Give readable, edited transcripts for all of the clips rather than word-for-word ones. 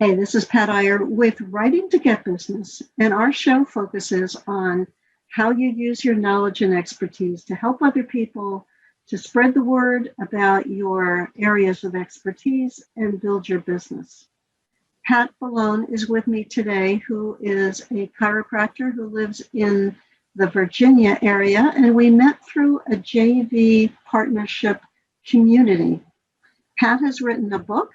Hey, this is Pat Iyer with Writing to Get Business, and our show focuses on how you use your knowledge and expertise to help other people, to spread the word about your areas of expertise and build your business. Pat Boulogne is with me today, who is a chiropractor who lives in the Virginia area, and we met through a JV partnership community. Pat has written a book,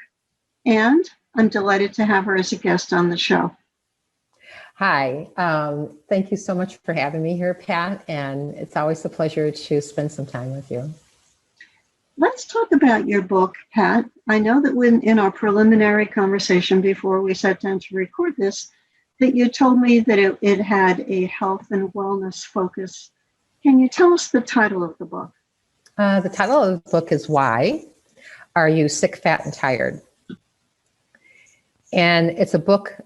and I'm delighted to have her as a guest on the show. Hi, thank you so much for having me here, Pat, and it's always a pleasure to spend some time with you. Let's talk about your book, Pat. I know that when in our preliminary conversation before we sat down to record this, that you told me that it had a health and wellness focus. Can you tell us the title of the book? The title of the book is Why Are You Sick, Fat, and Tired? And it's a book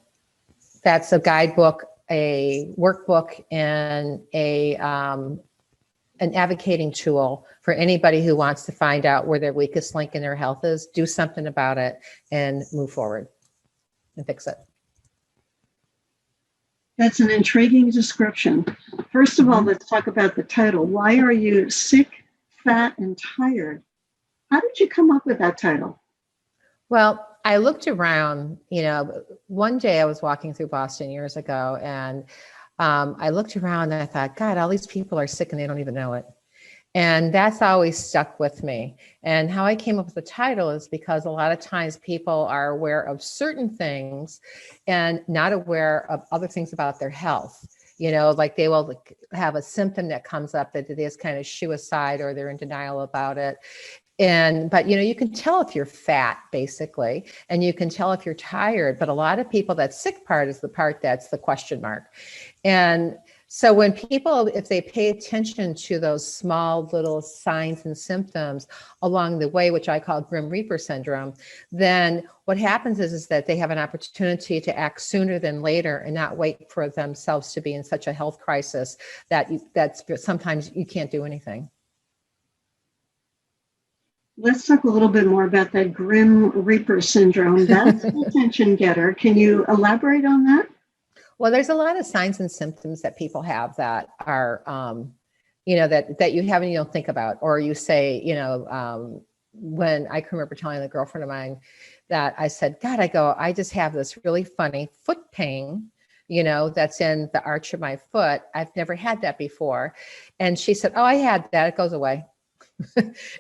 that's a guidebook, a workbook, and an advocating tool for anybody who wants to find out where their weakest link in their health is, do something about it, and move forward and fix it. That's an intriguing description. First of all, let's talk about the title. Why are you sick, fat, and tired? How did you come up with that title? Well, I looked around, one day I was walking through Boston years ago, and I looked around and I thought, God, all these people are sick and they don't even know it. And that's always stuck with me. And how I came up with the title is because a lot of times people are aware of certain things and not aware of other things about their health. Like they will have a symptom that comes up that they just kind of shoo aside, or they're in denial about it. But you can tell if you're fat, basically, and you can tell if you're tired, but a lot of people, that sick part is the part that's the question mark. And so when people, if they pay attention to those small little signs and symptoms along the way, which I call Grim Reaper syndrome, then what happens is that they have an opportunity to act sooner than later and not wait for themselves to be in such a health crisis that's sometimes you can't do anything. Let's talk a little bit more about that Grim Reaper syndrome. That's an attention getter. Can you elaborate on that? Well, there's a lot of signs and symptoms that people have that are, that you haven't, you don't think about, or you say, when I can remember telling a girlfriend of mine that I said, God, I just have this really funny foot pain, that's in the arch of my foot. I've never had that before. And she said, oh, I had that. It goes away.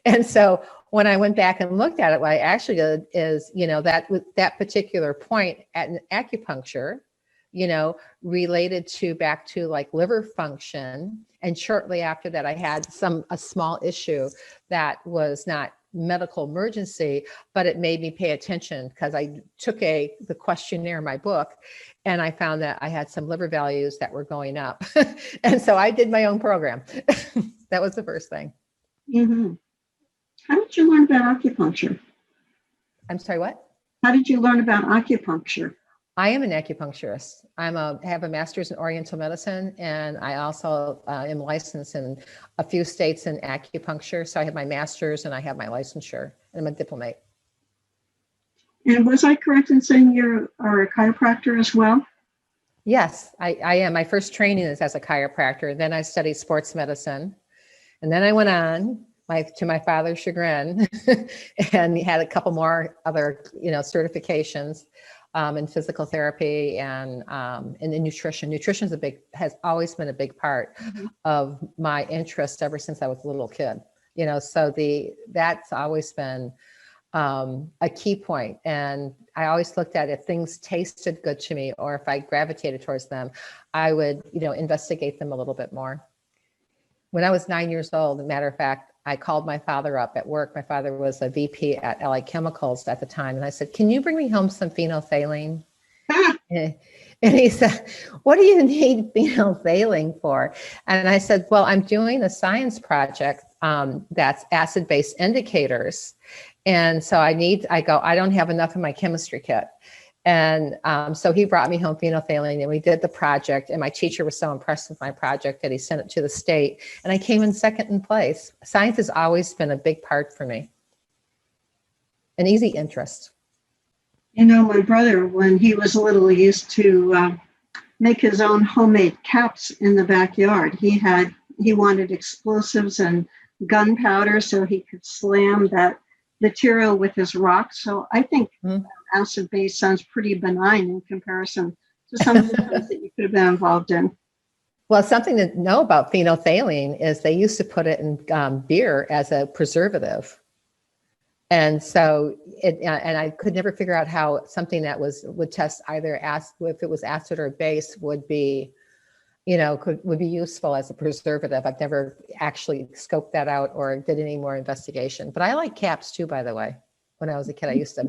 And so when I went back and looked at it, what I actually did is, that particular point at an acupuncture, related back to like liver function. And shortly after that, I had a small issue that was not medical emergency, but it made me pay attention because I took the questionnaire in my book and I found that I had some liver values that were going up. And so I did my own program. That was the first thing. Mm-hmm. How did you learn about acupuncture? I'm sorry, what? How did you learn about acupuncture? I am an acupuncturist. I have a master's in Oriental medicine, and I also am licensed in a few states in acupuncture. So I have my master's and I have my licensure, and I'm a diplomat. And was I correct in saying you are a chiropractor as well? Yes, I am. My first training is as a chiropractor. Then I studied sports medicine. And then I went on to my father's chagrin and had a couple more other, certifications in physical therapy and in nutrition. Nutrition has always been a big part of my interest ever since I was a little kid. So that's always been a key point. And I always looked at if things tasted good to me or if I gravitated towards them, I would, investigate them a little bit more. When I was 9 years old, as a matter of fact, I called my father up at work. My father was a VP at Allied Chemicals at the time. And I said, can you bring me home some phenolphthalein? And he said, what do you need phenolphthalein for? And I said, well, I'm doing a science project that's acid-base indicators. And so I don't have enough in my chemistry kit. And so he brought me home phenolphthalein and we did the project. And my teacher was so impressed with my project that he sent it to the state. And I came in second in place. Science has always been a big part for me. An easy interest. You know, my brother, when he was little, used to make his own homemade caps in the backyard. He wanted explosives and gunpowder so he could slam that material with his rocks. So I think Mhm. acid base sounds pretty benign in comparison to some of the things that you could have been involved in. Well, something to know about phenolphthalein is they used to put it in beer as a preservative. And so and I could never figure out how something that would test either if it was acid or base would be, would be useful as a preservative. I've never actually scoped that out or did any more investigation, but I like caps too, by the way. When I was a kid, I used to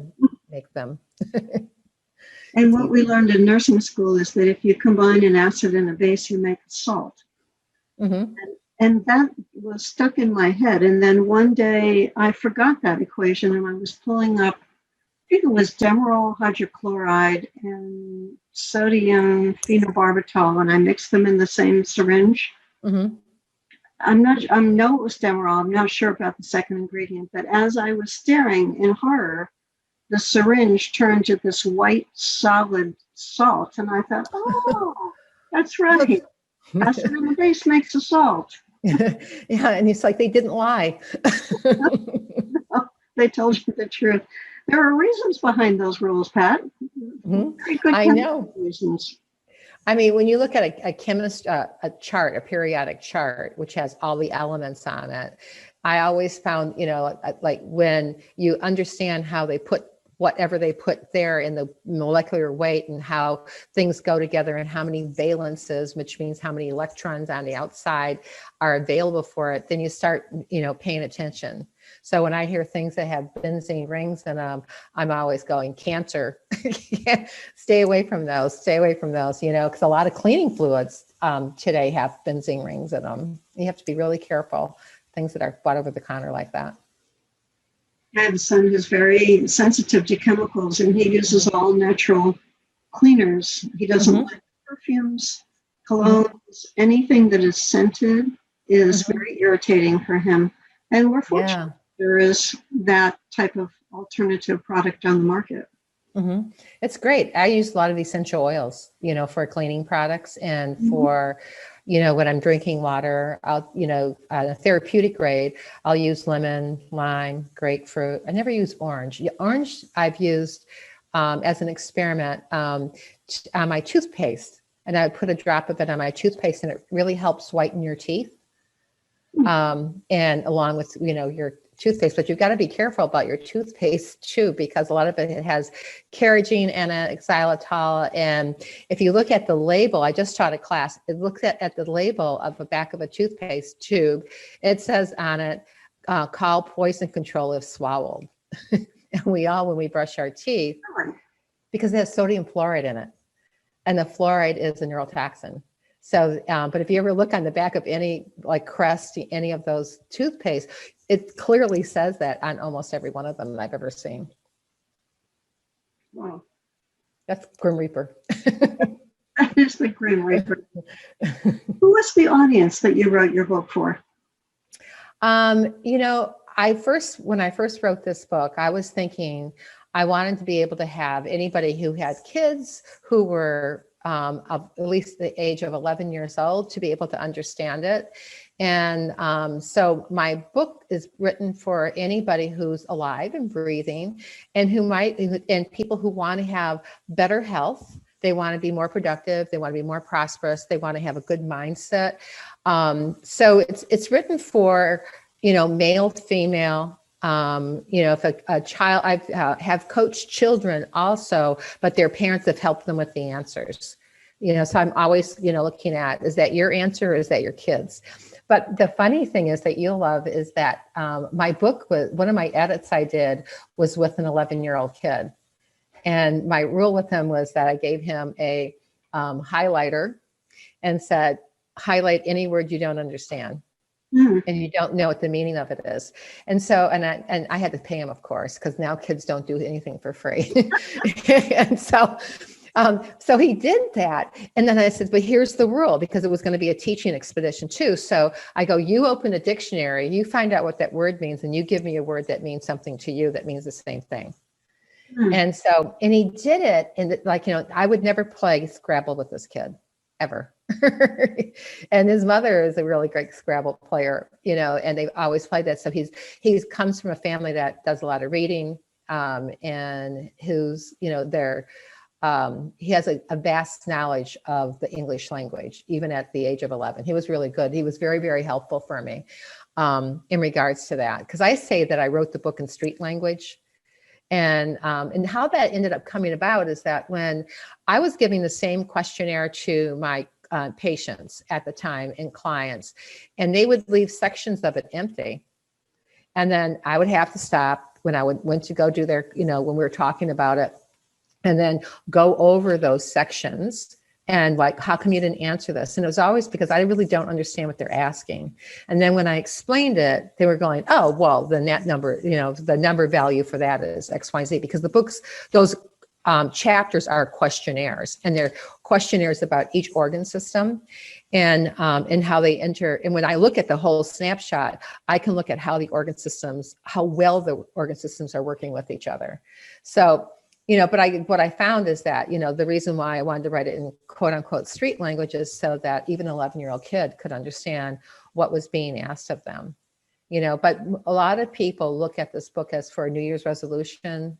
make them. And It's what we easy. learned in nursing school is that if you combine an acid and a base, you make a salt. Mm-hmm. And that was stuck in my head. And then one day I forgot that equation and I was pulling up, I think it was demerol hydrochloride and sodium phenobarbital, and I mixed them in the same syringe. Mm-hmm. I know it was demerol. I'm not sure about the second ingredient, but as I was staring in horror, the syringe turned to this white solid salt. And I thought, oh, that's right. Acid in the base makes a salt. Yeah, and it's like they didn't lie. They told you the truth. There are reasons behind those rules, Pat. Mhm. Very good I know. chemical reasons. I mean, when you look at a chemist, a chart, a periodic chart, which has all the elements on it, I always found, like when you understand how they put whatever they put there in the molecular weight and how things go together and how many valences, which means how many electrons on the outside are available for it, then you start, paying attention. So when I hear things that have benzene rings in them, I'm always going cancer. Stay away from those. Stay away from those. Because a lot of cleaning fluids today have benzene rings in them. You have to be really careful. Things that are bought over the counter like that. I have a son who's very sensitive to chemicals and he uses all natural cleaners. He doesn't Mm-hmm. like perfumes, Mm-hmm. colognes, anything that is scented is Mm-hmm. very irritating for him. And we're fortunate Yeah. there is that type of alternative product on the market. Mm-hmm. It's great. I use a lot of essential oils, for cleaning products and Mhm. for, when I'm drinking water, I'll, a therapeutic grade, I'll use lemon, lime, grapefruit. I never use orange. Orange I've used as an experiment on my toothpaste. And I would put a drop of it on my toothpaste and it really helps whiten your teeth. And along with, your toothpaste, but you've got to be careful about your toothpaste too, because a lot of it has carrageen and xylitol. And if you look at the label, I just taught a class, it looks at the label of the back of a toothpaste tube. It says on it, call poison control if swallowed. And we all, when we brush our teeth, because it has sodium fluoride in it. And the fluoride is a neurotoxin. So, but if you ever look on the back of any like Crest, any of those toothpaste, it clearly says that on almost every one of them that I've ever seen. Wow. That's Grim Reaper. That is the Grim Reaper. Who was the audience that you wrote your book for? When I first wrote this book, I was thinking I wanted to be able to have anybody who had kids who were of at least the age of 11 years old to be able to understand it. And so my book is written for anybody who's alive and breathing and and people who want to have better health. They want to be more productive. They want to be more prosperous. They want to have a good mindset. So it's written for, male, female. If a child, have coached children also, but their parents have helped them with the answers. So I'm always, looking at, is that your answer or is that your kids? But the funny thing is that you'll love is that my book was, one of my edits I did was with an 11-year-old kid. And my rule with him was that I gave him a highlighter and said, highlight any word you don't understand. And you don't know what the meaning of it is. And so, and I had to pay him, of course, because now kids don't do anything for free. And so he did that. And then I said, but here's the rule, because it was going to be a teaching expedition too. So I go, you open a dictionary, you find out what that word means, and you give me a word that means something to you that means the same thing. Hmm. And so, and he did it, and like, I would never play Scrabble with this kid ever. And his mother is a really great Scrabble player, and they've always played that. So he's comes from a family that does a lot of reading, and who's, he has a vast knowledge of the English language, even at the age of 11. He was really good. He was very, very helpful for me in regards to that. Because I say that I wrote the book in street language. And how that ended up coming about is that when I was giving the same questionnaire to my patients at the time and clients, and they would leave sections of it empty. And then I would have to stop when I went to go do their, when we were talking about it, and then go over those sections and like, how come you didn't answer this? And it was always because I really don't understand what they're asking. And then when I explained it, they were going, oh, well, the net number, the number value for that is X, Y, Z, because the books, those chapters are questionnaires, and they're questionnaires about each organ system and how they enter. And when I look at the whole snapshot, I can look at how the organ systems, how well the organ systems are working with each other. So, but what I found is that, the reason why I wanted to write it in quote unquote street language is so that even an 11-year-old kid could understand what was being asked of them, but a lot of people look at this book as for a New Year's resolution.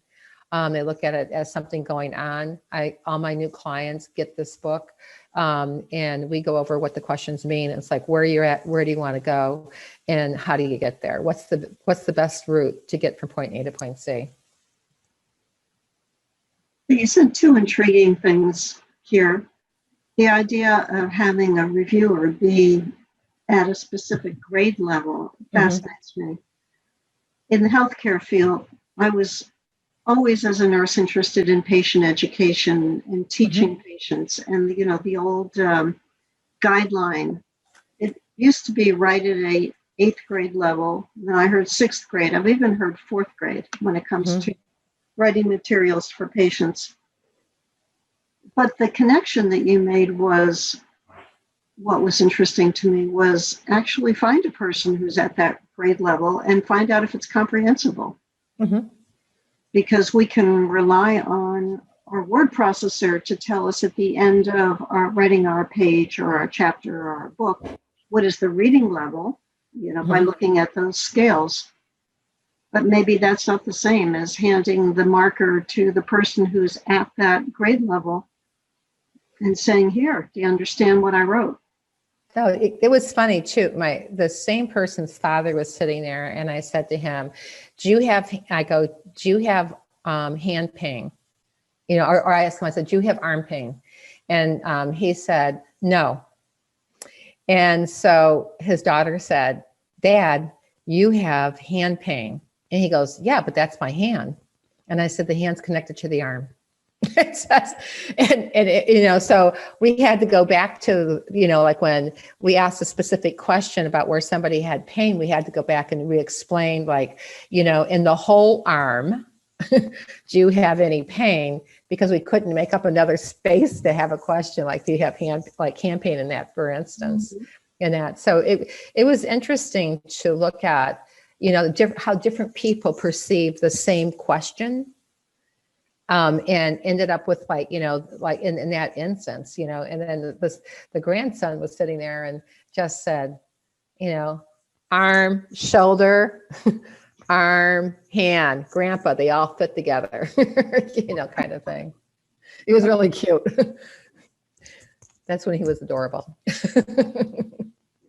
They look at it as something going on. All my new clients get this book, and we go over what the questions mean. It's like, where you're at, where do you want to go, and how do you get there? What's the best route to get from point A to point C? You said two intriguing things here. The idea of having a reviewer be at a specific grade level fascinates me. In the healthcare field, I was always, as a nurse, interested in patient education and teaching patients. And, the old guideline, it used to be right at a 8th grade level. Then I heard 6th grade. I've even heard 4th grade when it comes to writing materials for patients. But the connection that you made was, what was interesting to me was actually find a person who's at that grade level and find out if it's comprehensible. Because we can rely on our word processor to tell us at the end of writing our page or our chapter or our book, what is the reading level, by looking at those scales. But maybe that's not the same as handing the marker to the person who's at that grade level and saying, here, do you understand what I wrote? No, it was funny too. The same person's father was sitting there, and I said to him, do you have hand pain? Or I asked him, I said, do you have arm pain? And he said, no. And so his daughter said, Dad, you have hand pain. And he goes, yeah, but that's my hand. And I said, the hand's connected to the arm. So we had to go back to, like when we asked a specific question about where somebody had pain, we had to go back and re-explain, like, in the whole arm, do you have any pain? Because we couldn't make up another space to have a question like, do you have hand pain in that, for instance, in that. So it was interesting to look at, how different people perceive the same question. And ended up with like in that instance, and then the grandson was sitting there and just said, arm, shoulder, arm, hand, grandpa, they all fit together, kind of thing. It was really cute. That's when he was adorable.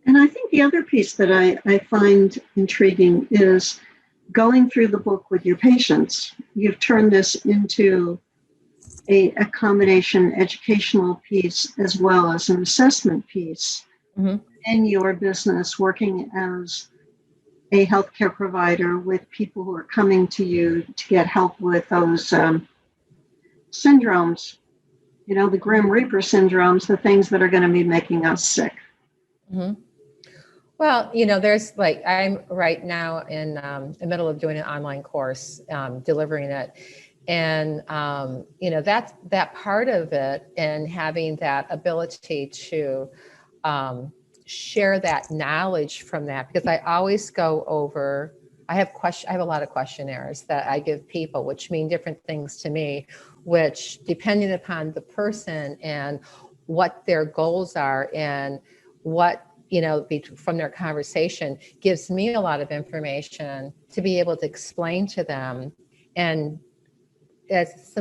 And I think the other piece that I find intriguing is going through the book with your patients. You've turned this into a combination educational piece as well as an assessment piece in your business, working as a healthcare provider with people who are coming to you to get help with those syndromes, the Grim Reaper syndromes, the things that are going to be making us sick. Well, there's I'm right now in the middle of doing an online course, delivering it. And, that's that part of it, and having that ability to share that knowledge from that, because I always go over I have a lot of questionnaires that I give people, which mean different things to me, which depending upon the person and what their goals are and what, from their conversation gives me a lot of information to be able to explain to them, and as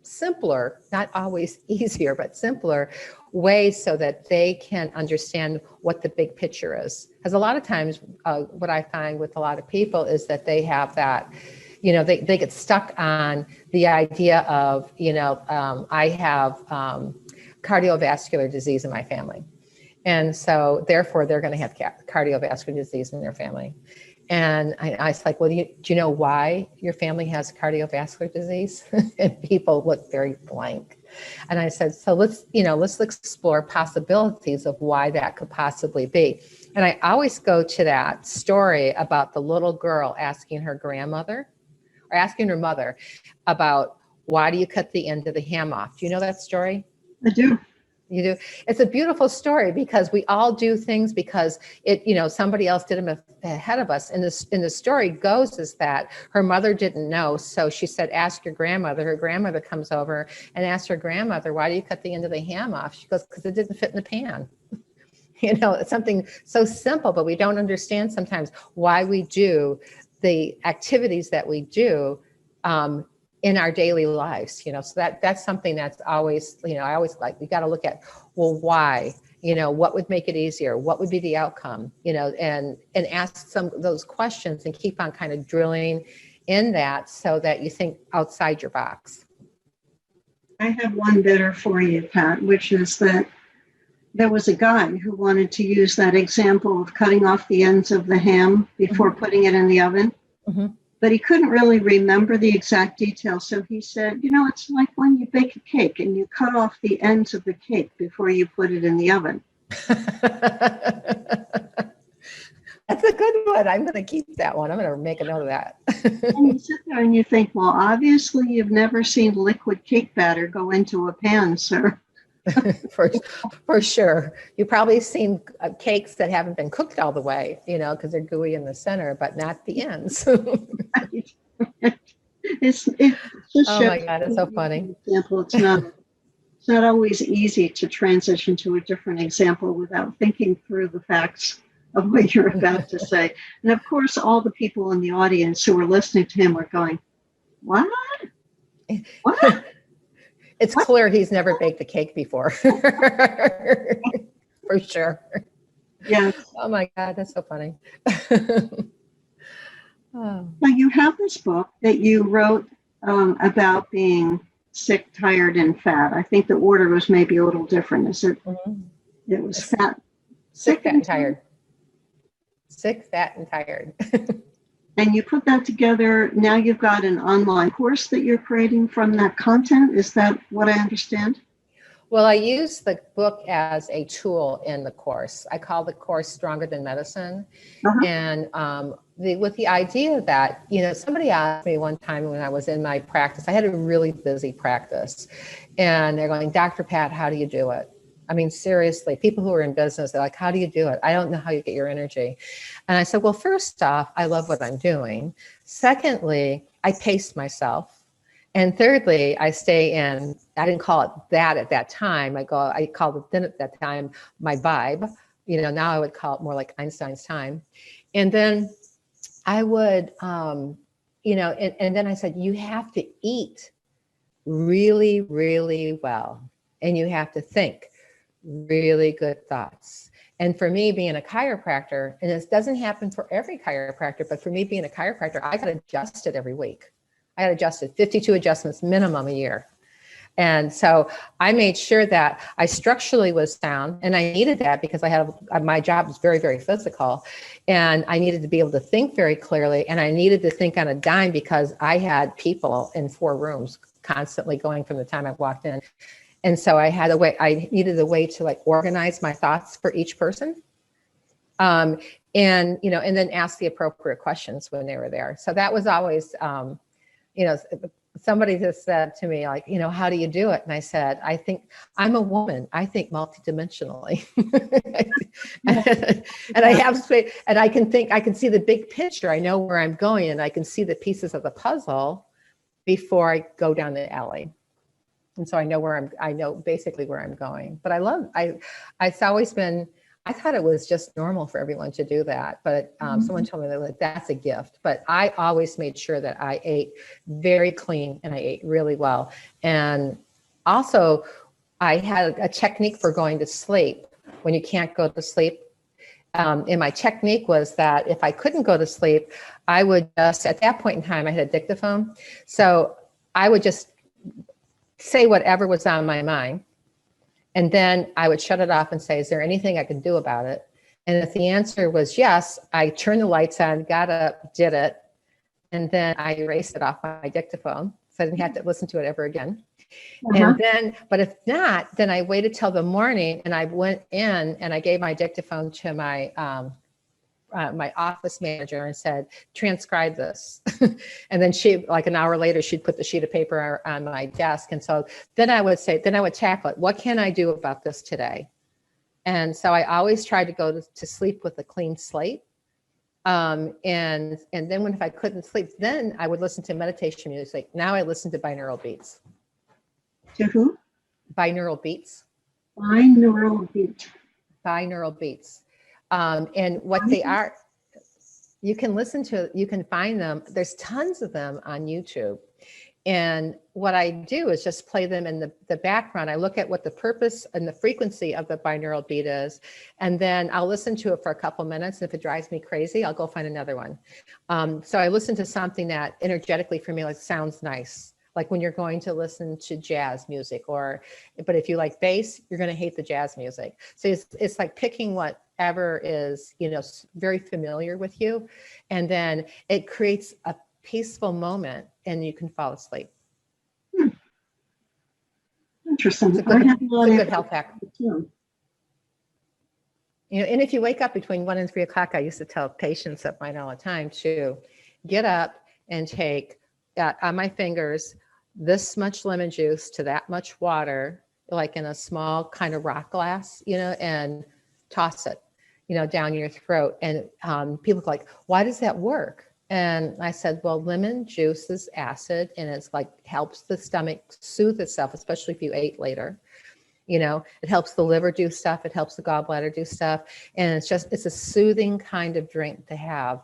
simpler, not always easier, but simpler ways so that they can understand what the big picture is. Because a lot of times what I find with a lot of people is that they have that, they get stuck on the idea of, I have cardiovascular disease in my family. And so therefore they're going to have cardiovascular disease in their family. And I was like, well, do you know why your family has cardiovascular disease? And people look very blank. And I said, so let's explore possibilities of why that could possibly be. And I always go to that story about the little girl asking her grandmother or asking her mother about, why do you cut the end of the ham off? Do you know that story? I do. You do. It's a beautiful story because we all do things because somebody else did them ahead of us. And the story goes is that her mother didn't know. So she said, ask your grandmother. Her grandmother comes over and asks her grandmother, why do you cut the end of the ham off? She goes, because it didn't fit in the pan. It's something so simple, but we don't understand sometimes why we do the activities that we do in our daily lives, so that's something that's always, I always like, we got to look at, well, why, what would make it easier? What would be the outcome, and ask some of those questions and keep on kind of drilling in that so that you think outside your box. I have one better for you, Pat, which is that there was a guy who wanted to use that example of cutting off the ends of the ham before putting it in the oven. Mm-hmm. But he couldn't really remember the exact details. So he said, it's like when you bake a cake and you cut off the ends of the cake before you put it in the oven. That's a good one. I'm going to keep that one. I'm going to make a note of that. And you sit there and you think, well, obviously you've never seen liquid cake batter go into a pan, sir. For sure. You've probably seen cakes that haven't been cooked all the way, because they're gooey in the center, but not the ends. It's just oh my God, it's so funny. Example. It's not always easy to transition to a different example without thinking through the facts of what you're about to say. And of course, all the people in the audience who are listening to him are going, what? What? It's clear he's never baked a cake before. For sure. Yeah. Oh my God, that's so funny. Now you have this book that you wrote about being sick, tired, and fat. I think the order was maybe a little different. Is it? Mm-hmm. It was fat, sick, fat, and tired. Sick, fat, and tired. And you put that together. Now you've got an online course that you're creating from that content. Is that what I understand? Well, I use the book as a tool in the course. I call the course Stronger Than Medicine. Uh-huh. And with the idea that, somebody asked me one time when I was in my practice, I had a really busy practice. And they're going, Dr. Pat, how do you do it? I mean, seriously, people who are in business, they're like, how do you do it? I don't know how you get your energy. And I said, well, first off, I love what I'm doing. Secondly, I pace myself. And thirdly, I stay in, I didn't call it that at that time. I called it then at that time, my vibe. Now I would call it more like Einstein's time. And then I would, and then I said, you have to eat really, really well. And you have to think really good thoughts. And for me, being a chiropractor, and this doesn't happen for every chiropractor, but for me being a chiropractor, I got adjusted every week. I got adjusted 52 adjustments minimum a year. And so I made sure that I structurally was sound, and I needed that because my job was very, very physical, and I needed to be able to think very clearly, and I needed to think on a dime because I had people in 4 rooms constantly going from the time I walked in. And so I needed a way to organize my thoughts for each person. And then ask the appropriate questions when they were there. So that was always, somebody just said to me, like, how do you do it? And I said, I think I'm a woman. I think multidimensionally. And I have space, and I can see the big picture. I know where I'm going, and I can see the pieces of the puzzle before I go down the alley. And so I know basically where I'm going. But it's always been, I thought it was just normal for everyone to do that. But someone told me that that's a gift. But I always made sure that I ate very clean and I ate really well. And also, I had a technique for going to sleep when you can't go to sleep. And my technique was that if I couldn't go to sleep, I would just, at that point in time, I had a dictaphone. So I would just say whatever was on my mind. And then I would shut it off and say, is there anything I can do about it? And if the answer was yes, I turned the lights on, got up, did it. And then I erased it off my dictaphone. So I didn't have to listen to it ever again. And then, but if not, then I waited till the morning and I went in and I gave my dictaphone to my office manager and said, transcribe this. And then she, like an hour later, she'd put the sheet of paper on my desk. And so then I would tackle it. What can I do about this today? And so I always tried to go to sleep with a clean slate. And then if I couldn't sleep, then I would listen to meditation music. Now I listen to binaural beats. To who? Binaural beats. Binaural beat. Binaural beats. And what they are, you can find them. There's tons of them on YouTube. And what I do is just play them in the background. I look at what the purpose and the frequency of the binaural beat is, and then I'll listen to it for a couple minutes. And if it drives me crazy, I'll go find another one. So I listen to something that energetically for me like sounds nice. Like when you're going to listen to jazz music, but if you like bass, you're going to hate the jazz music. So it's like picking whatever is, very familiar with you. And then it creates a peaceful moment and you can fall asleep. Interesting. It's a good health hack. And if you wake up between 1 and 3 o'clock, I used to tell patients of mine all the time to get up and take on my fingers this much lemon juice to that much water, like in a small kind of rock glass, and toss it, down your throat. And people are like, why does that work? And I said, well, lemon juice is acid and it's like helps the stomach soothe itself, especially if you ate later. It helps the liver do stuff. It helps the gallbladder do stuff. And it's a soothing kind of drink to have.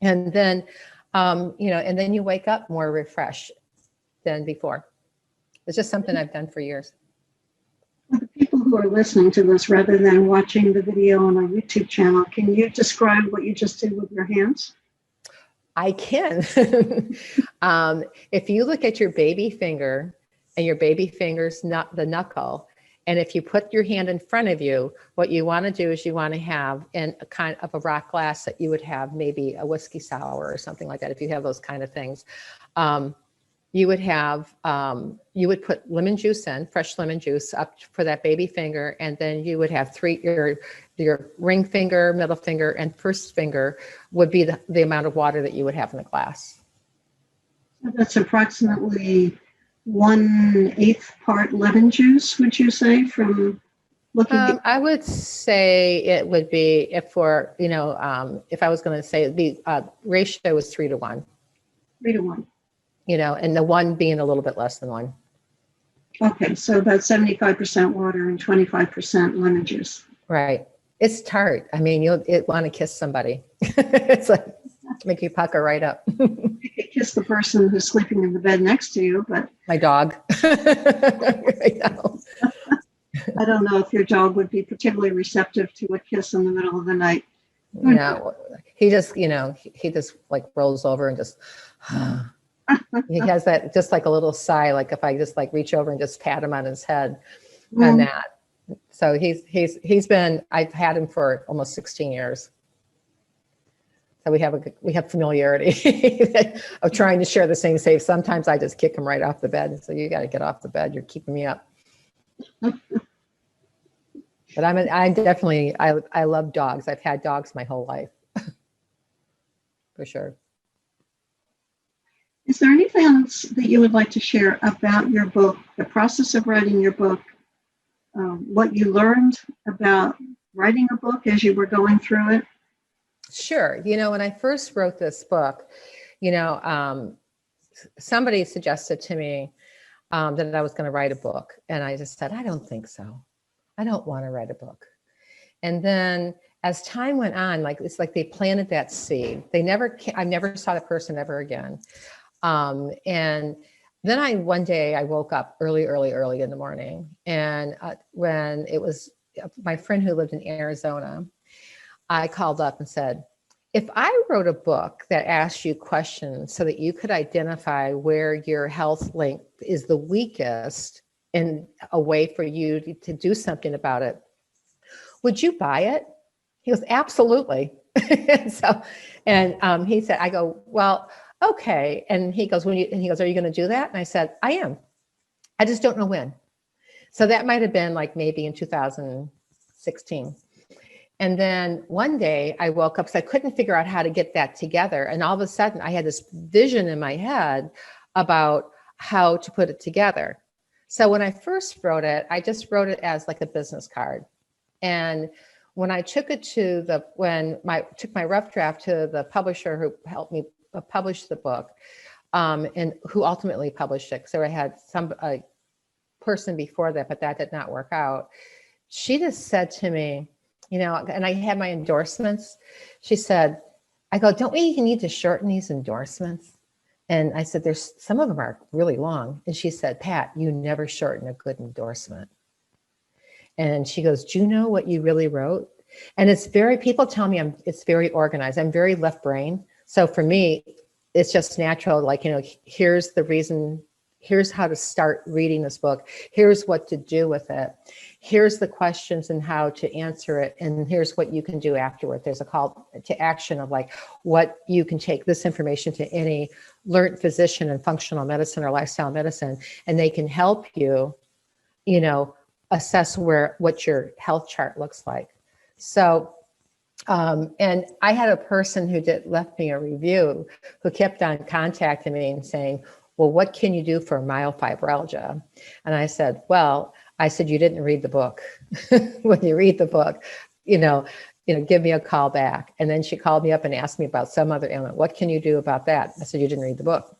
And then, and then you wake up more refreshed than before. It's just something I've done for years. For the people who are listening to this rather than watching the video on our YouTube channel, can you describe what you just did with your hands? I can. If you look at your baby finger and your baby finger's the knuckle, and if you put your hand in front of you, what you want to do is you want to have in a kind of a rock glass that you would have maybe a whiskey sour or something like that. If you have those kind of things, you would put lemon juice in, fresh lemon juice up for that baby finger. And then you would have your ring finger, middle finger, and first finger would be the amount of water that you would have in the glass. So that's approximately 1/8 part lemon juice, would you say, from looking at? I would say it would be, if I was going to say the ratio was 3 to 1. 3 to 1. And the 1 being a little bit less than 1. Okay, so about 75% water and 25% lemon juice. Right. It's tart. I mean, you'll want to kiss somebody. It's like make you pucker right up. You could kiss the person who's sleeping in the bed next to you, but my dog. I don't know if your dog would be particularly receptive to a kiss in the middle of the night. No, he just, he just like rolls over and just. He has that just like a little sigh, like if I just like reach over and just pat him on his head on that. So I've had him for almost 16 years. So we have familiarity of trying to share the same safe. Sometimes I just kick him right off the bed. So you got to get off the bed. You're keeping me up. But I love dogs. I've had dogs my whole life. For sure. Is there anything else that you would like to share about your book, the process of writing your book, what you learned about writing a book as you were going through it? Sure. When I first wrote this book, somebody suggested to me that I was going to write a book. And I just said, I don't think so. I don't want to write a book. And then as time went on, it's like they planted that seed. I never saw the person ever again. And then one day I woke up early in the morning. And when it was my friend who lived in Arizona, I called up and said, if I wrote a book that asked you questions so that you could identify where your health link is the weakest and a way for you to do something about it, would you buy it? He goes, absolutely. And he said, I go, well, okay. And he goes, are you going to do that? And I said, I am. I just don't know when. So that might have been like maybe in 2016. And then one day I woke up because I couldn't figure out how to get that together. And all of a sudden I had this vision in my head about how to put it together. So when I first wrote it, I just wrote it as like a business card. And when I took it took my rough draft to the publisher who helped me publish the book, and who ultimately published it, so I had a person before that, but that did not work out. She just said to me, and I had my endorsements. She said, I go, don't we need to shorten these endorsements? And I said, some of them are really long. And she said, Pat, you never shorten a good endorsement. And she goes, do you know what you really wrote? And people tell me it's very organized. I'm very left brain. So for me, it's just natural. Like, here's the reason, here's how to start reading this book. Here's what to do with it. Here's the questions and how to answer it. And here's what you can do afterward. There's a call to action of like what you can take this information to any learned physician in functional medicine or lifestyle medicine, and they can help you, assess what your health chart looks like. So, and I had a person who left me a review who kept on contacting me and saying, well, what can you do for myofibrosis? And I said, you didn't read the book. When you read the book, give me a call back. And then she called me up and asked me about some other ailment. What can you do about that? I said, you didn't read the book.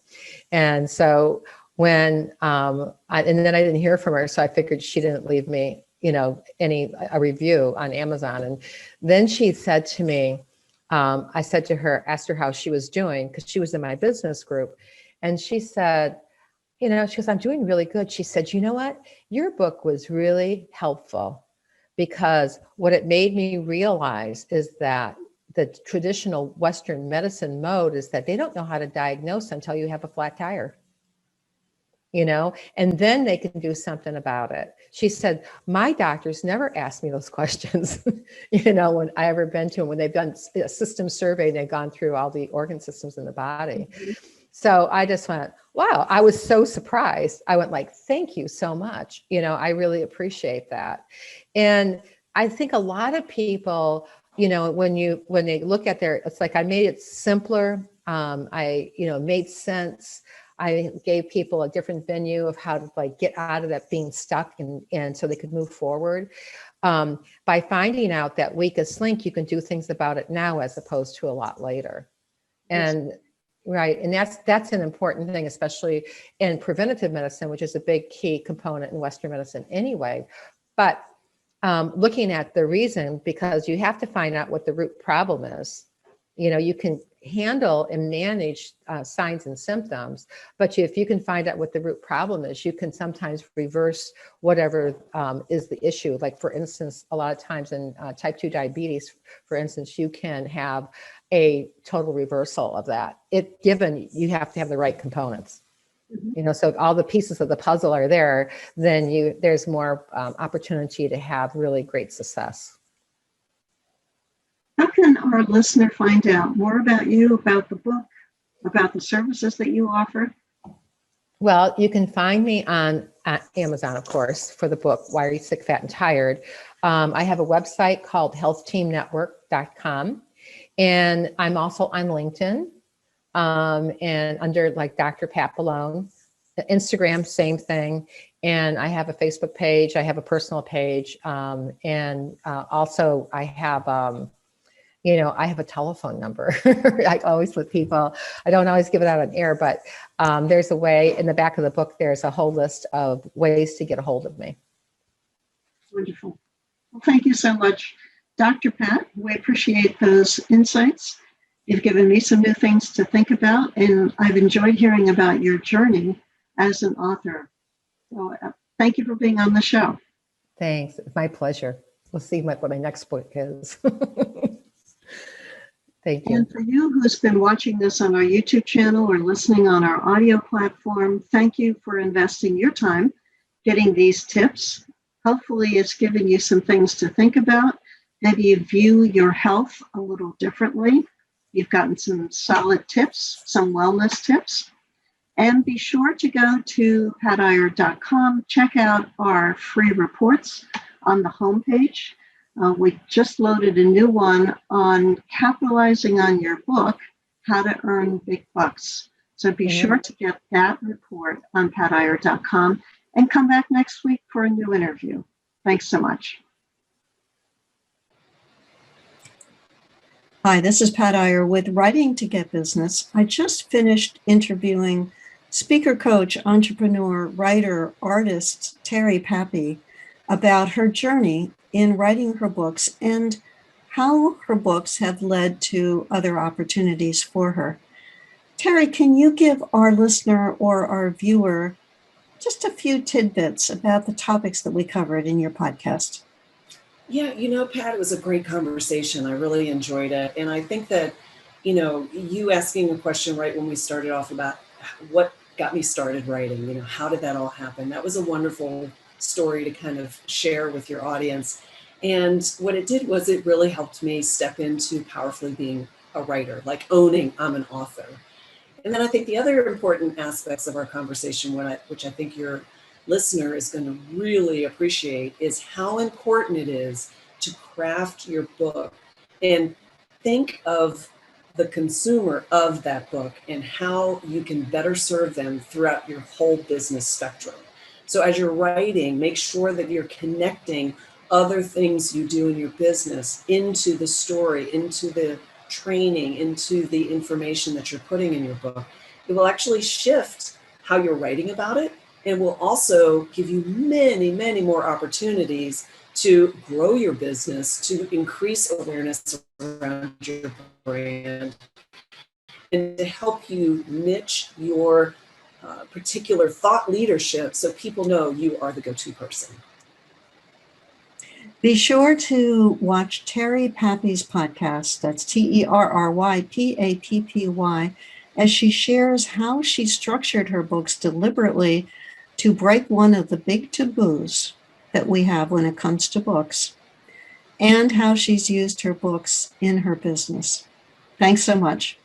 And so when, and then I didn't hear from her. So I figured she didn't leave me, a review on Amazon. And then she said to me, asked her how she was doing, because she was in my business group. And she said, she goes, I'm doing really good. She said, you know what? Your book was really helpful, because what it made me realize is that the traditional Western medicine mode is that they don't know how to diagnose until you have a flat tire, and then they can do something about it. She said, my doctors never asked me those questions, when I ever been to them, when they've done a system survey, they've gone through all the organ systems in the body. Mm-hmm. So I just went, wow, I was so surprised. I went like, thank you so much. I really appreciate that. And I think a lot of people, when they look at it's like, I made it simpler. I made sense. I gave people a different venue of how to get out of that being stuck and so they could move forward. By finding out that weakest link, you can do things about it now as opposed to a lot later. And right. And that's an important thing, especially in preventative medicine, which is a big key component in Western medicine anyway. But looking at the reason, because you have to find out what the root problem is. You can handle and manage signs and symptoms, but if you can find out what the root problem is, you can sometimes reverse whatever is the issue. Like, for instance, a lot of times in type 2 diabetes, for instance, you can have a total reversal of that. Given you have to have the right components. Mm-hmm. So if all the pieces of the puzzle are there, then there's more opportunity to have really great success. How can our listener find out more about you, about the book, about the services that you offer? Well, you can find me on Amazon, of course, for the book, Why Are You Sick, Fat, and Tired? I have a website called healthteamnetwork.com. And I'm also on LinkedIn. and under like Dr. Pat Boulogne. Instagram, same thing. And I have a Facebook page. I have a personal page. And also I have, I have a telephone number. I always with people, I don't always give it out on air, but there's a way in the back of the book, there's a whole list of ways to get a hold of me. Wonderful. Well, thank you so much, Dr. Pat. We appreciate those insights. You've given me some new things to think about, and I've enjoyed hearing about your journey as an author. So thank you for being on the show. Thanks. It's my pleasure. We'll see what my next book is. Thank you. And for you who's been watching this on our YouTube channel or listening on our audio platform, thank you for investing your time getting these tips. Hopefully it's given you some things to think about. Maybe you view your health a little differently. You've gotten some solid tips, some wellness tips. And be sure to go to patiyer.com, check out our free reports on the homepage. We just loaded a new one on capitalizing on your book, How to Earn Big Bucks. So be sure to get that report on patiyer.com and come back next week for a new interview. Thanks so much. Hi, this is Pat Iyer with Writing to Get Business. I just finished interviewing speaker, coach, entrepreneur, writer, artist Terry Pappy about her journey in writing her books and how her books have led to other opportunities for her. Terry, can you give our listener or our viewer just a few tidbits about the topics that we covered in your podcast? Yeah, Pat, it was a great conversation. I really enjoyed it. And I think that, you asking a question right when we started off about what got me started writing, how did that all happen? That was a wonderful story to kind of share with your audience. And what it did was it really helped me step into powerfully being a writer, like owning I'm an author. And then I think the other important aspects of our conversation, which I think your listener is going to really appreciate, is how important it is to craft your book and think of the consumer of that book and how you can better serve them throughout your whole business spectrum. So as you're writing, make sure that you're connecting other things you do in your business into the story, into the training, into the information that you're putting in your book. It will actually shift how you're writing about it and will also give you many, many more opportunities to grow your business, to increase awareness around your brand, and to help you niche your particular thought leadership so people know you are the go-to person. Be sure to watch Terry Pappy's podcast, that's TerryPappy, as she shares how she structured her books deliberately to break one of the big taboos that we have when it comes to books, and how she's used her books in her business. Thanks so much.